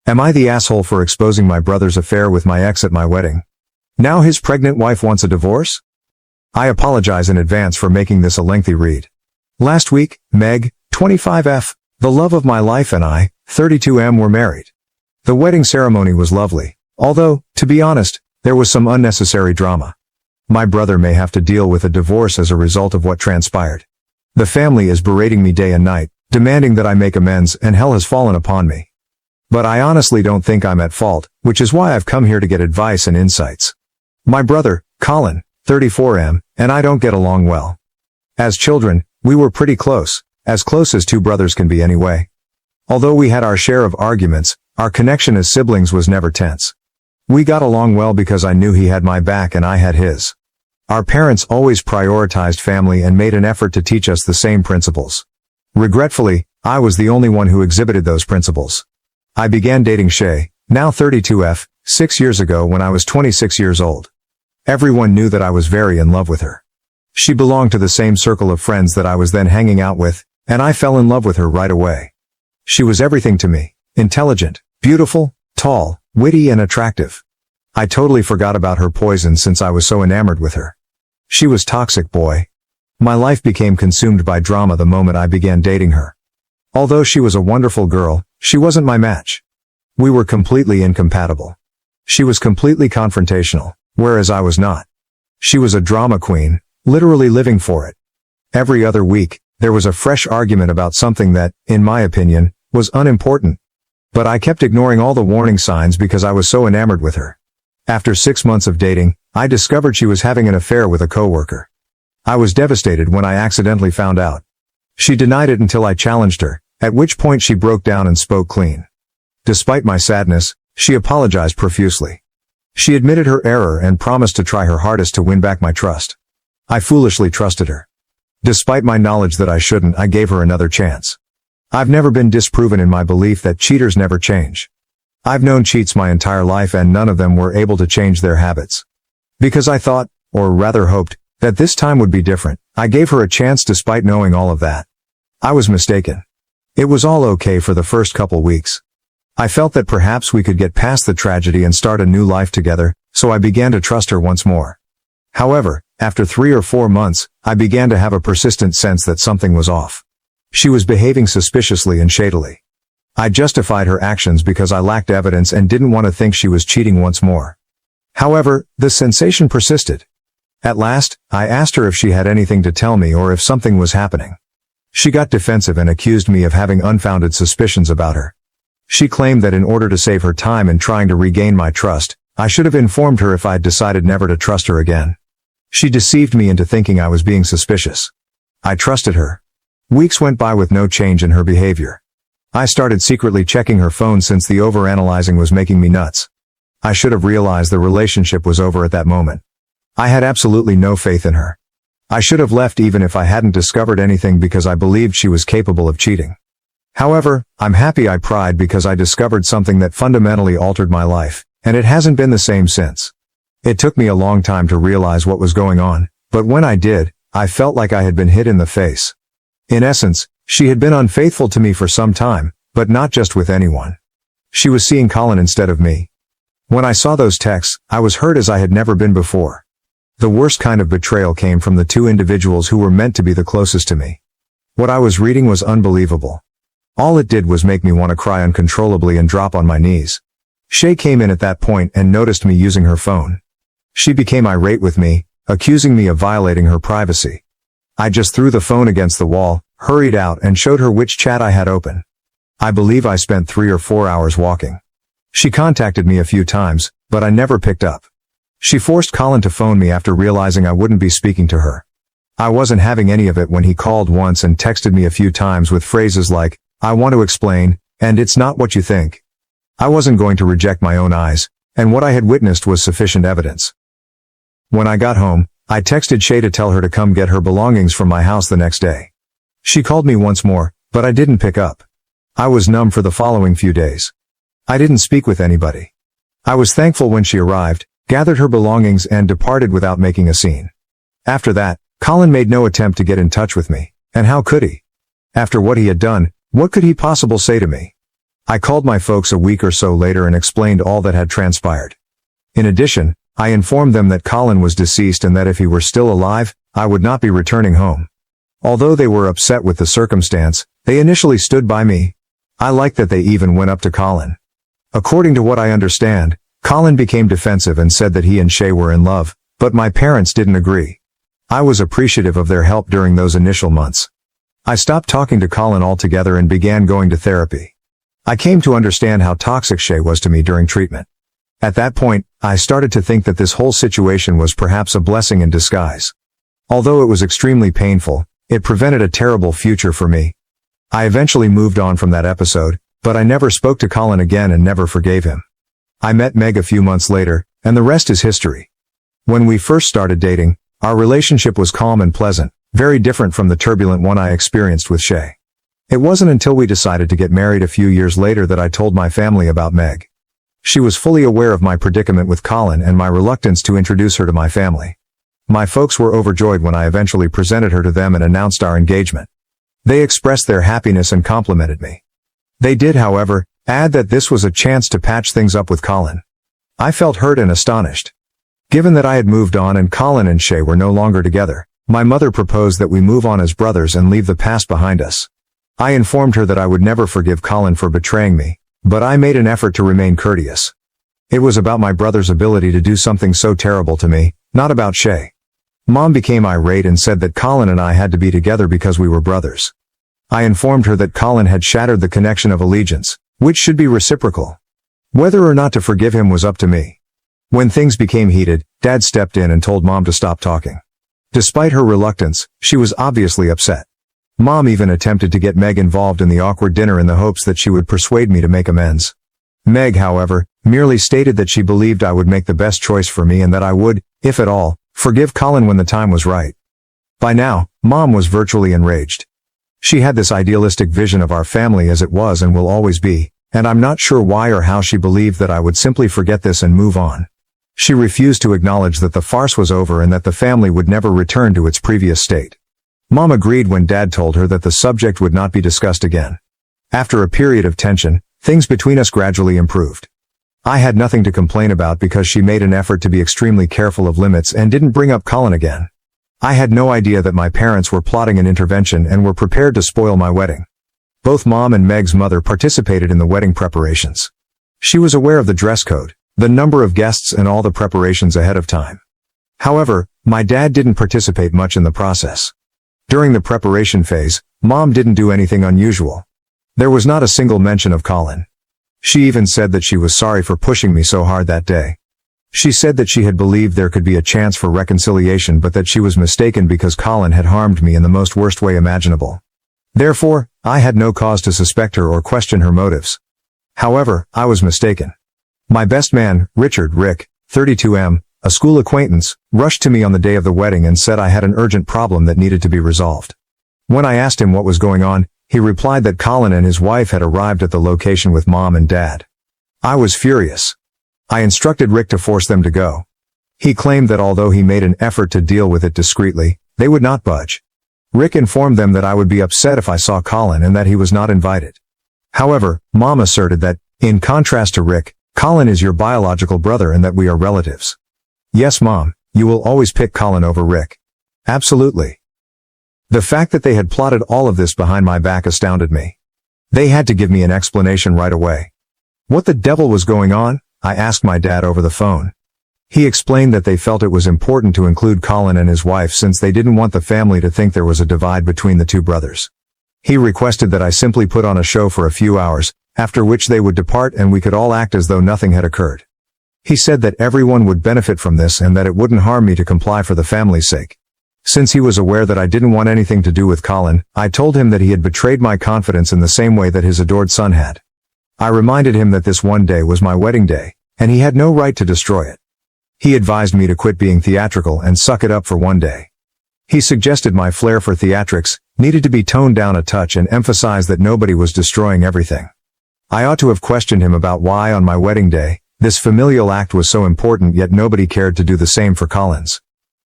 Am I the asshole for exposing my brother's affair with my ex at my wedding? Now his pregnant wife wants a divorce? I apologize in advance for making this a lengthy read. Last week, Meg, 25F, the love of my life, and I, 32M, were married. The wedding ceremony was lovely, although, to be honest, there was some unnecessary drama. My brother may have to deal with a divorce as a result of what transpired. The family is berating me day and night, demanding that I make amends, and hell has fallen upon me. But I honestly don't think I'm at fault, which is why I've come here to get advice and insights. My brother, Colin, 34M, and I don't get along well. As children, we were pretty close as two brothers can be anyway. Although we had our share of arguments, our connection as siblings was never tense. We got along well because I knew he had my back and I had his. Our parents always prioritized family and made an effort to teach us the same principles. Regretfully, I was the only one who exhibited those principles. I began dating Shay, now 32F, 6 years ago when I was 26 years old. Everyone knew that I was very in love with her. She belonged to the same circle of friends that I was then hanging out with, and I fell in love with her right away. She was everything to me: intelligent, beautiful, tall, witty, and attractive. I totally forgot about her poison since I was so enamored with her. She was toxic, boy. My life became consumed by drama the moment I began dating her. Although she was a wonderful girl, she wasn't my match. We were completely incompatible. She was completely confrontational, whereas I was not. She was a drama queen, literally living for it. Every other week, there was a fresh argument about something that, in my opinion, was unimportant. But I kept ignoring all the warning signs because I was so enamored with her. After 6 months of dating, I discovered she was having an affair with a coworker. I was devastated when I accidentally found out. She denied it until I challenged her, at which point she broke down and spoke clean. Despite my sadness, she apologized profusely. She admitted her error and promised to try her hardest to win back my trust. I foolishly trusted her. Despite my knowledge that I shouldn't, I gave her another chance. I've never been disproven in my belief that cheaters never change. I've known cheats my entire life and none of them were able to change their habits. Because I thought, or rather hoped, that this time would be different, I gave her a chance despite knowing all of that. I was mistaken. It was all okay for the first couple weeks. I felt that perhaps we could get past the tragedy and start a new life together, so I began to trust her once more. However, after 3 or 4 months, I began to have a persistent sense that something was off. She was behaving suspiciously and shadily. I justified her actions because I lacked evidence and didn't want to think she was cheating once more. However, the sensation persisted. At last, I asked her if she had anything to tell me or if something was happening. She got defensive and accused me of having unfounded suspicions about her. She claimed that in order to save her time in trying to regain my trust, I should have informed her if I'd decided never to trust her again. She deceived me into thinking I was being suspicious. I trusted her. Weeks went by with no change in her behavior. I started secretly checking her phone since the overanalyzing was making me nuts. I should have realized the relationship was over at that moment. I had absolutely no faith in her. I should have left even if I hadn't discovered anything because I believed she was capable of cheating. However, I'm happy I pried because I discovered something that fundamentally altered my life, and it hasn't been the same since. It took me a long time to realize what was going on, but when I did, I felt like I had been hit in the face. In essence, she had been unfaithful to me for some time, but not just with anyone. She was seeing Colin instead of me. When I saw those texts, I was hurt as I had never been before. The worst kind of betrayal came from the two individuals who were meant to be the closest to me. What I was reading was unbelievable. All it did was make me want to cry uncontrollably and drop on my knees. Shay came in at that point and noticed me using her phone. She became irate with me, accusing me of violating her privacy. I just threw the phone against the wall, hurried out and showed her which chat I had open. I believe I spent 3 or 4 hours walking. She contacted me a few times, but I never picked up. She forced Colin to phone me after realizing I wouldn't be speaking to her. I wasn't having any of it when he called once and texted me a few times with phrases like, "I want to explain, and it's not what you think." I wasn't going to reject my own eyes, and what I had witnessed was sufficient evidence. When I got home, I texted Shay to tell her to come get her belongings from my house the next day. She called me once more, but I didn't pick up. I was numb for the following few days. I didn't speak with anybody. I was thankful when she arrived, gathered her belongings and departed without making a scene. After that, Colin made no attempt to get in touch with me, and how could he? After what he had done, what could he possibly say to me? I called my folks a week or so later and explained all that had transpired. In addition, I informed them that Colin was deceased and that if he were still alive, I would not be returning home. Although they were upset with the circumstance, they initially stood by me. I liked that they even went up to Colin. According to what I understand, Colin became defensive and said that he and Shay were in love, but my parents didn't agree. I was appreciative of their help during those initial months. I stopped talking to Colin altogether and began going to therapy. I came to understand how toxic Shay was to me during treatment. At that point, I started to think that this whole situation was perhaps a blessing in disguise. Although it was extremely painful, it prevented a terrible future for me. I eventually moved on from that episode, but I never spoke to Colin again and never forgave him. I met Meg a few months later, and the rest is history. When we first started dating, our relationship was calm and pleasant, very different from the turbulent one I experienced with Shay. It wasn't until we decided to get married a few years later that I told my family about Meg. She was fully aware of my predicament with Colin and my reluctance to introduce her to my family. My folks were overjoyed when I eventually presented her to them and announced our engagement. They expressed their happiness and complimented me. They did, however, add that this was a chance to patch things up with Colin. I felt hurt and astonished. Given that I had moved on and Colin and Shay were no longer together, my mother proposed that we move on as brothers and leave the past behind us. I informed her that I would never forgive Colin for betraying me, but I made an effort to remain courteous. It was about my brother's ability to do something so terrible to me, not about Shay. Mom became irate and said that Colin and I had to be together because we were brothers. I informed her that Colin had shattered the connection of allegiance, which should be reciprocal. Whether or not to forgive him was up to me. When things became heated, Dad stepped in and told Mom to stop talking. Despite her reluctance, she was obviously upset. Mom even attempted to get Meg involved in the awkward dinner in the hopes that she would persuade me to make amends. Meg, however, merely stated that she believed I would make the best choice for me and that I would, if at all, forgive Colin when the time was right. By now, Mom was virtually enraged. She had this idealistic vision of our family as it was and will always be, and I'm not sure why or how she believed that I would simply forget this and move on. She refused to acknowledge that the farce was over and that the family would never return to its previous state. Mom agreed when Dad told her that the subject would not be discussed again. After a period of tension, things between us gradually improved. I had nothing to complain about because she made an effort to be extremely careful of limits and didn't bring up Colin again. I had no idea that my parents were plotting an intervention and were prepared to spoil my wedding. Both Mom and Meg's mother participated in the wedding preparations. She was aware of the dress code, the number of guests and all the preparations ahead of time. However, my dad didn't participate much in the process. During the preparation phase, Mom didn't do anything unusual. There was not a single mention of Colin. She even said that she was sorry for pushing me so hard that day. She said that she had believed there could be a chance for reconciliation but that she was mistaken because Colin had harmed me in the most worst way imaginable. Therefore, I had no cause to suspect her or question her motives. However, I was mistaken. My best man, Rick, 32M, a school acquaintance, rushed to me on the day of the wedding and said I had an urgent problem that needed to be resolved. When I asked him what was going on, he replied that Colin and his wife had arrived at the location with Mom and Dad. I was furious. I instructed Rick to force them to go. He claimed that although he made an effort to deal with it discreetly, they would not budge. Rick informed them that I would be upset if I saw Colin and that he was not invited. However, Mom asserted that, in contrast to Rick, Colin is your biological brother and that we are relatives. Yes, Mom, you will always pick Colin over Rick. Absolutely. The fact that they had plotted all of this behind my back astounded me. They had to give me an explanation right away. What the devil was going on? I asked my dad over the phone. He explained that they felt it was important to include Colin and his wife since they didn't want the family to think there was a divide between the two brothers. He requested that I simply put on a show for a few hours, after which they would depart and we could all act as though nothing had occurred. He said that everyone would benefit from this and that it wouldn't harm me to comply for the family's sake. Since he was aware that I didn't want anything to do with Colin, I told him that he had betrayed my confidence in the same way that his adored son had. I reminded him that this one day was my wedding day, and he had no right to destroy it. He advised me to quit being theatrical and suck it up for one day. He suggested my flair for theatrics needed to be toned down a touch and emphasized that nobody was destroying everything. I ought to have questioned him about why on my wedding day, this familial act was so important yet nobody cared to do the same for Colin's.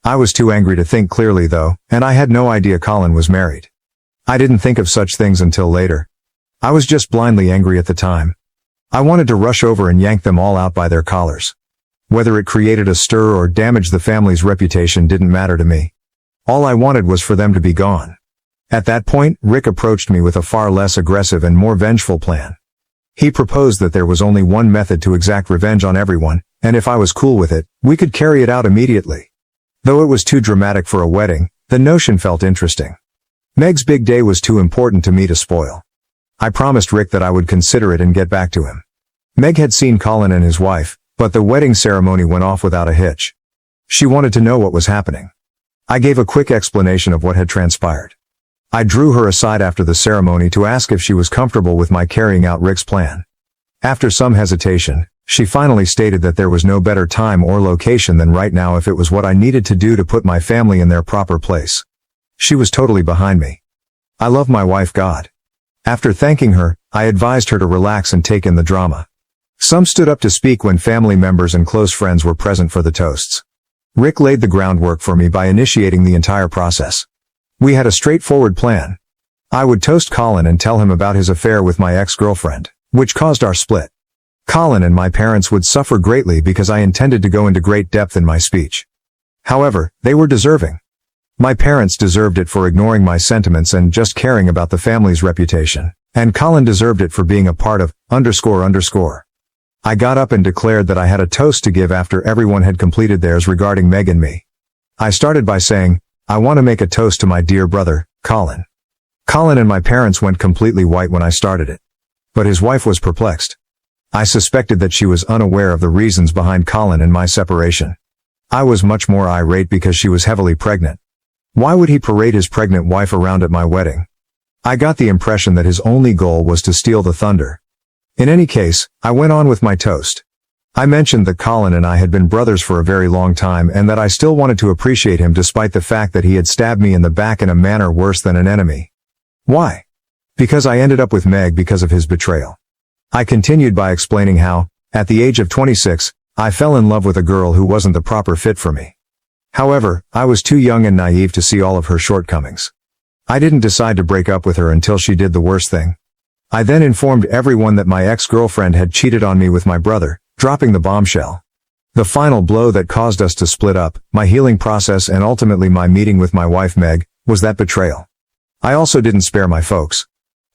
I was too angry to think clearly though, and I had no idea Colin was married. I didn't think of such things until later. I was just blindly angry at the time. I wanted to rush over and yank them all out by their collars. Whether it created a stir or damaged the family's reputation didn't matter to me. All I wanted was for them to be gone. At that point, Rick approached me with a far less aggressive and more vengeful plan. He proposed that there was only one method to exact revenge on everyone, and if I was cool with it, we could carry it out immediately. Though it was too dramatic for a wedding, the notion felt interesting. Meg's big day was too important to me to spoil. I promised Rick that I would consider it and get back to him. Meg had seen Colin and his wife, but the wedding ceremony went off without a hitch. She wanted to know what was happening. I gave a quick explanation of what had transpired. I drew her aside after the ceremony to ask if she was comfortable with my carrying out Rick's plan. After some hesitation, she finally stated that there was no better time or location than right now if it was what I needed to do to put my family in their proper place. She was totally behind me. I love my wife God. After thanking her, I advised her to relax and take in the drama. Some stood up to speak when family members and close friends were present for the toasts. Rick laid the groundwork for me by initiating the entire process. We had a straightforward plan. I would toast Colin and tell him about his affair with my ex-girlfriend, which caused our split. Colin and my parents would suffer greatly because I intended to go into great depth in my speech. However, they were deserving. My parents deserved it for ignoring my sentiments and just caring about the family's reputation, and Colin deserved it for being a part of __. I got up and declared that I had a toast to give after everyone had completed theirs regarding Meg and me. I started by saying, I want to make a toast to my dear brother, Colin. Colin and my parents went completely white when I started it. But his wife was perplexed. I suspected that she was unaware of the reasons behind Colin and my separation. I was much more irate because she was heavily pregnant. Why would he parade his pregnant wife around at my wedding? I got the impression that his only goal was to steal the thunder. In any case, I went on with my toast. I mentioned that Colin and I had been brothers for a very long time and that I still wanted to appreciate him despite the fact that he had stabbed me in the back in a manner worse than an enemy. Why? Because I ended up with Meg because of his betrayal. I continued by explaining how, at the age of 26, I fell in love with a girl who wasn't the proper fit for me. However, I was too young and naive to see all of her shortcomings. I didn't decide to break up with her until she did the worst thing. I then informed everyone that my ex-girlfriend had cheated on me with my brother, dropping the bombshell. The final blow that caused us to split up, my healing process and ultimately my meeting with my wife Meg, was that betrayal. I also didn't spare my folks.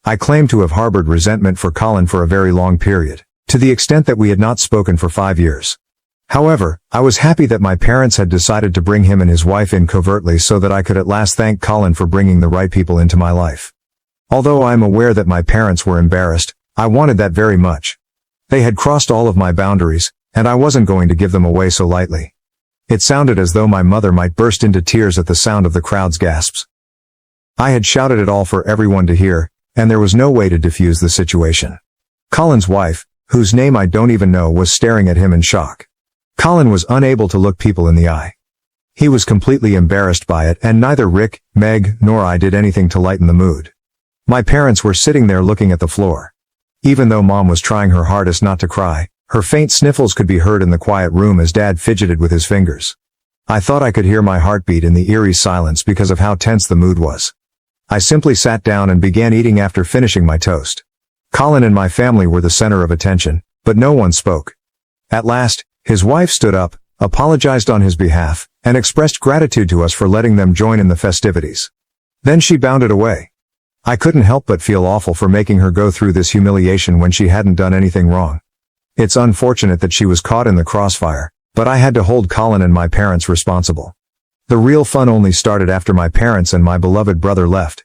I claimed to have harbored resentment for Colin for a very long period, to the extent that we had not spoken for 5 years. However, I was happy that my parents had decided to bring him and his wife in covertly so that I could at last thank Colin for bringing the right people into my life. Although I am aware that my parents were embarrassed, I wanted that very much. They had crossed all of my boundaries, and I wasn't going to give them away so lightly. It sounded as though my mother might burst into tears at the sound of the crowd's gasps. I had shouted it all for everyone to hear, and there was no way to defuse the situation. Colin's wife, whose name I don't even know, was staring at him in shock. Colin was unable to look people in the eye. He was completely embarrassed by it, and neither Rick, Meg, nor I did anything to lighten the mood. My parents were sitting there looking at the floor. Even though Mom was trying her hardest not to cry, her faint sniffles could be heard in the quiet room as Dad fidgeted with his fingers. I thought I could hear my heartbeat in the eerie silence because of how tense the mood was. I simply sat down and began eating after finishing my toast. Colin and my family were the center of attention, but no one spoke. At last, his wife stood up, apologized on his behalf, and expressed gratitude to us for letting them join in the festivities. Then she bounded away. I couldn't help but feel awful for making her go through this humiliation when she hadn't done anything wrong. It's unfortunate that she was caught in the crossfire, but I had to hold Colin and my parents responsible. The real fun only started after my parents and my beloved brother left.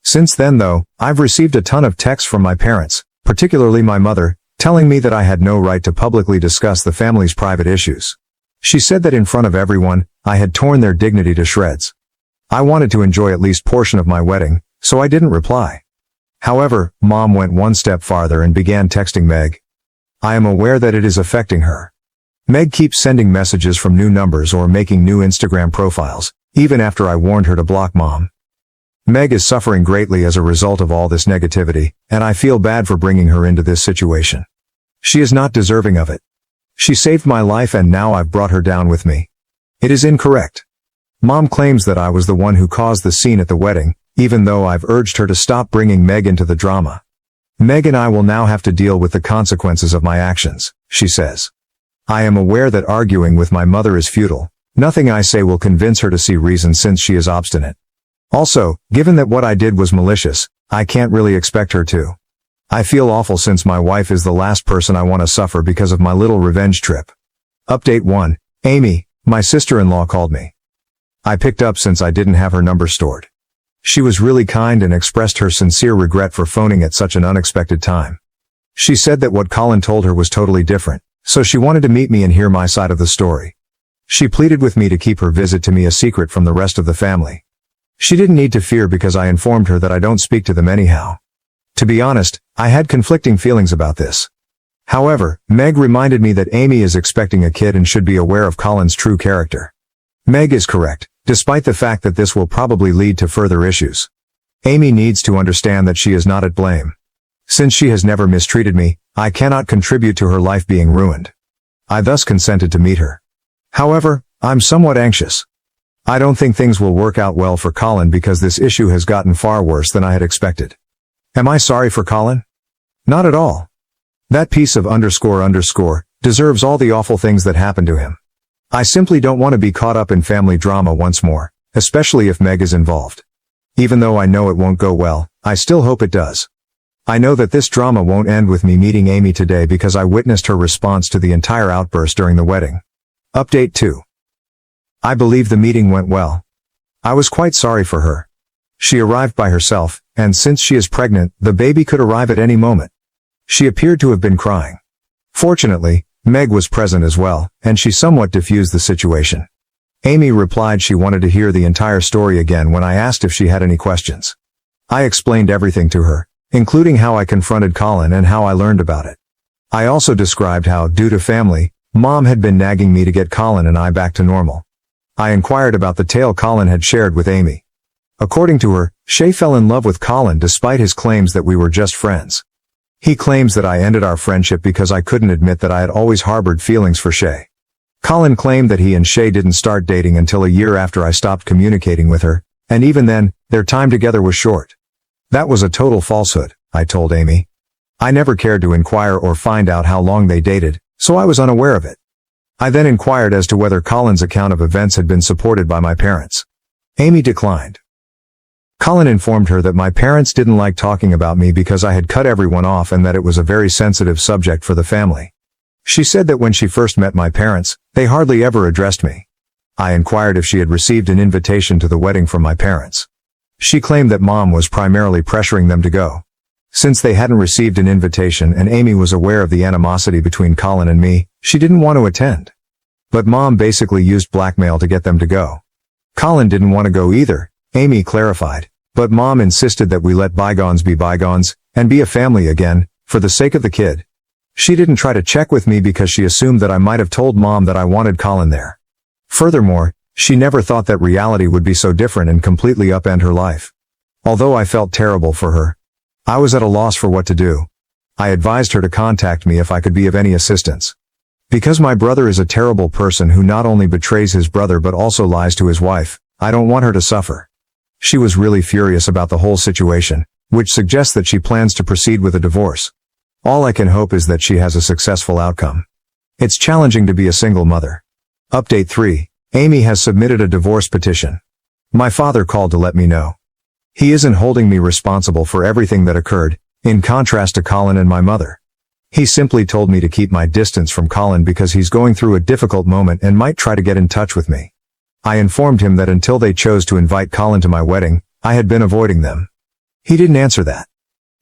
Since then though, I've received a ton of texts from my parents, particularly my mother, telling me that I had no right to publicly discuss the family's private issues. She said that in front of everyone, I had torn their dignity to shreds. I wanted to enjoy at least portion of my wedding, so I didn't reply. However, Mom went one step farther and began texting Meg. I am aware that it is affecting her. Meg keeps sending messages from new numbers or making new Instagram profiles, even after I warned her to block Mom. Meg is suffering greatly as a result of all this negativity, and I feel bad for bringing her into this situation. She is not deserving of it. She saved my life and now I've brought her down with me. It is incorrect. Mom claims that I was the one who caused the scene at the wedding, even though I've urged her to stop bringing Meg into the drama. Meg and I will now have to deal with the consequences of my actions, she says. I am aware that arguing with my mother is futile. Nothing I say will convince her to see reason since she is obstinate. Also, given that what I did was malicious, I can't really expect her to. I feel awful since my wife is the last person I want to suffer because of my little revenge trip. Update 1. Amy, my sister-in-law called me. I picked up since I didn't have her number stored. She was really kind and expressed her sincere regret for phoning at such an unexpected time. She said that what Colin told her was totally different, so she wanted to meet me and hear my side of the story. She pleaded with me to keep her visit to me a secret from the rest of the family. She didn't need to fear because I informed her that I don't speak to them anyhow. To be honest, I had conflicting feelings about this. However, Meg reminded me that Amy is expecting a kid and should be aware of Colin's true character. Meg is correct, despite the fact that this will probably lead to further issues. Amy needs to understand that she is not at blame. Since she has never mistreated me, I cannot contribute to her life being ruined. I thus consented to meet her. However, I'm somewhat anxious. I don't think things will work out well for Colin because this issue has gotten far worse than I had expected. Am I sorry for Colin? Not at all. That piece of __ deserves all the awful things that happened to him. I simply don't want to be caught up in family drama once more, especially if Meg is involved. Even though I know it won't go well, I still hope it does. I know that this drama won't end with me meeting Amy today because I witnessed her response to the entire outburst during the wedding. Update 2. I believe the meeting went well. I was quite sorry for her. She arrived by herself, and since she is pregnant, the baby could arrive at any moment. She appeared to have been crying. Fortunately, Meg was present as well, and she somewhat diffused the situation. Amy replied she wanted to hear the entire story again when I asked if she had any questions. I explained everything to her, including how I confronted Colin and how I learned about it. I also described how, due to family, Mom had been nagging me to get Colin and I back to normal. I inquired about the tale Colin had shared with Amy. According to her, Shay fell in love with Colin despite his claims that we were just friends. He claims that I ended our friendship because I couldn't admit that I had always harbored feelings for Shay. Colin claimed that he and Shay didn't start dating until a year after I stopped communicating with her, and even then, their time together was short. That was a total falsehood, I told Amy. I never cared to inquire or find out how long they dated, so I was unaware of it. I then inquired as to whether Colin's account of events had been supported by my parents. Amy declined. Colin informed her that my parents didn't like talking about me because I had cut everyone off and that it was a very sensitive subject for the family. She said that when she first met my parents, they hardly ever addressed me. I inquired if she had received an invitation to the wedding from my parents. She claimed that Mom was primarily pressuring them to go. Since they hadn't received an invitation and Amy was aware of the animosity between Colin and me, she didn't want to attend. But Mom basically used blackmail to get them to go. Colin didn't want to go either, Amy clarified, but Mom insisted that we let bygones be bygones, and be a family again, for the sake of the kid. She didn't try to check with me because she assumed that I might have told Mom that I wanted Colin there. Furthermore, she never thought that reality would be so different and completely upend her life. Although I felt terrible for her, I was at a loss for what to do. I advised her to contact me if I could be of any assistance. Because my brother is a terrible person who not only betrays his brother but also lies to his wife, I don't want her to suffer. She was really furious about the whole situation, which suggests that she plans to proceed with a divorce. All I can hope is that she has a successful outcome. It's challenging to be a single mother. Update 3. Amy has submitted a divorce petition. My father called to let me know. He isn't holding me responsible for everything that occurred, in contrast to Colin and my mother. He simply told me to keep my distance from Colin because he's going through a difficult moment and might try to get in touch with me. I informed him that until they chose to invite Colin to my wedding, I had been avoiding them. He didn't answer that.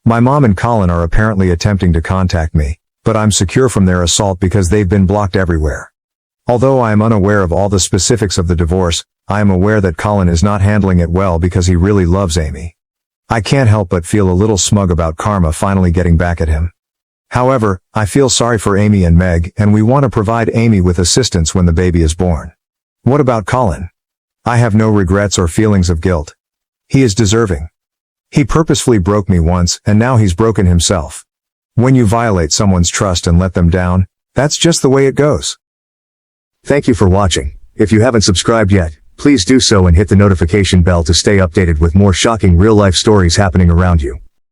My mom and Colin are apparently attempting to contact me, but I'm secure from their assault because they've been blocked everywhere. Although I am unaware of all the specifics of the divorce, I am aware that Colin is not handling it well because he really loves Amy. I can't help but feel a little smug about karma finally getting back at him. However, I feel sorry for Amy and Meg, and we want to provide Amy with assistance when the baby is born. What about Colin? I have no regrets or feelings of guilt. He is deserving. He purposefully broke me once, and now he's broken himself. When you violate someone's trust and let them down, that's just the way it goes. Thank you for watching. If you haven't subscribed yet, please do so and hit the notification bell to stay updated with more shocking real-life stories happening around you.